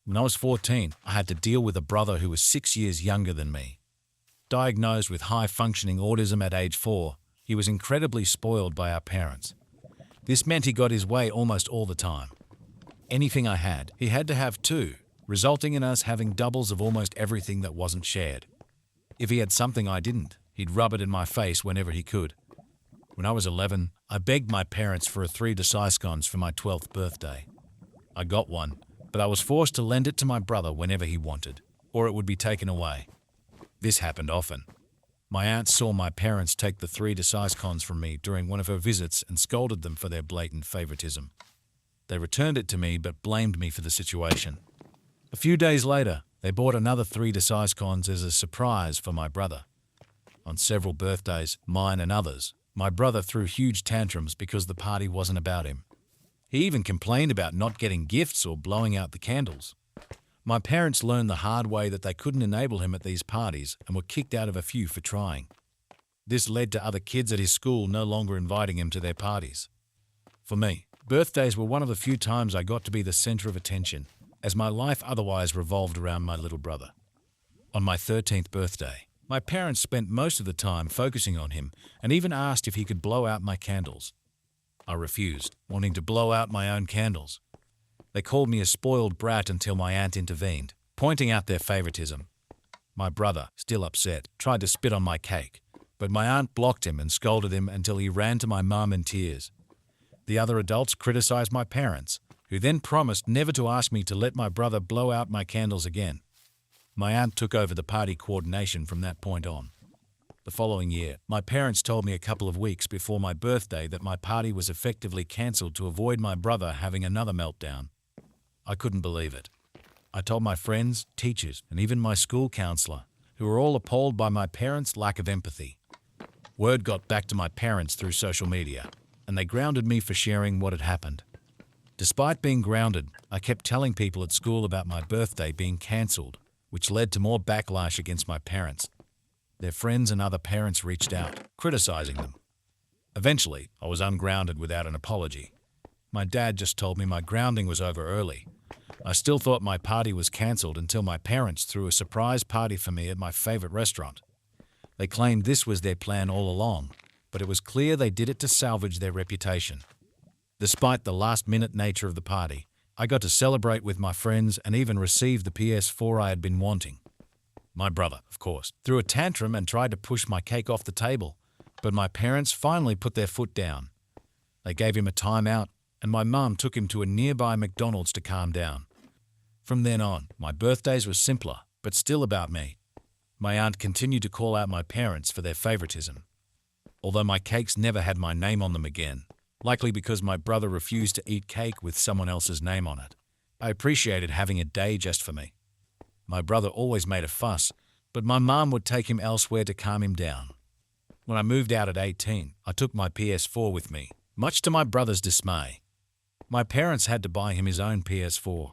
When I was 14, I had to deal with a brother who was 6 years younger than me. Diagnosed with high-functioning autism at age 4, he was incredibly spoiled by our parents. This meant he got his way almost all the time. Anything I had, he had to have too, resulting in us having doubles of almost everything that wasn't shared. If he had something I didn't, he'd rub it in my face whenever he could. When I was 11, I begged my parents for a 3 Deciscons for my 12th birthday. I got one, but I was forced to lend it to my brother whenever he wanted, or it would be taken away. This happened often. My aunt saw my parents take the 3 Deciscons from me during one of her visits and scolded them for their blatant favoritism. They returned it to me but blamed me for the situation. A few days later, they bought another 3 Deciscons as a surprise for my brother. On several birthdays, mine and others, my brother threw huge tantrums because the party wasn't about him. He even complained about not getting gifts or blowing out the candles. My parents learned the hard way that they couldn't enable him at these parties and were kicked out of a few for trying. This led to other kids at his school no longer inviting him to their parties. For me, birthdays were one of the few times I got to be the center of attention, as my life otherwise revolved around my little brother. On my 13th birthday, my parents spent most of the time focusing on him and even asked if he could blow out my candles. I refused, wanting to blow out my own candles. They called me a spoiled brat until my aunt intervened, pointing out their favoritism. My brother, still upset, tried to spit on my cake, but my aunt blocked him and scolded him until he ran to my mum in tears. The other adults criticized my parents, who then promised never to ask me to let my brother blow out my candles again. My aunt took over the party coordination from that point on. The following year, my parents told me a couple of weeks before my birthday that my party was effectively cancelled to avoid my brother having another meltdown. I couldn't believe it. I told my friends, teachers, and even my school counselor, who were all appalled by my parents' lack of empathy. Word got back to my parents through social media, and they grounded me for sharing what had happened. Despite being grounded, I kept telling people at school about my birthday being cancelled, which led to more backlash against my parents. Their friends and other parents reached out, criticizing them. Eventually, I was ungrounded without an apology. My dad just told me my grounding was over early. I still thought my party was cancelled until my parents threw a surprise party for me at my favorite restaurant. They claimed this was their plan all along, but it was clear they did it to salvage their reputation. Despite the last-minute nature of the party, I got to celebrate with my friends and even receive the PS4 I had been wanting. My brother, of course, threw a tantrum and tried to push my cake off the table, but my parents finally put their foot down. They gave him a timeout, and my mum took him to a nearby McDonald's to calm down. From then on, my birthdays were simpler, but still about me. My aunt continued to call out my parents for their favoritism. Although my cakes never had my name on them again, likely because my brother refused to eat cake with someone else's name on it, I appreciated having a day just for me. My brother always made a fuss, but my mum would take him elsewhere to calm him down. When I moved out at 18, I took my PS4 with me, much to my brother's dismay. My parents had to buy him his own PS4.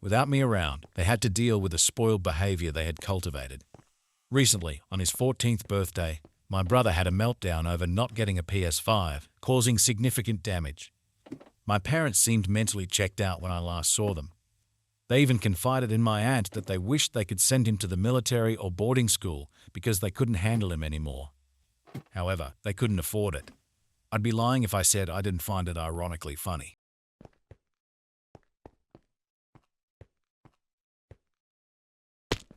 Without me around, they had to deal with the spoiled behavior they had cultivated. Recently, on his 14th birthday, my brother had a meltdown over not getting a PS5, causing significant damage. My parents seemed mentally checked out when I last saw them. They even confided in my aunt that they wished they could send him to the military or boarding school because they couldn't handle him anymore. However, they couldn't afford it. I'd be lying if I said I didn't find it ironically funny.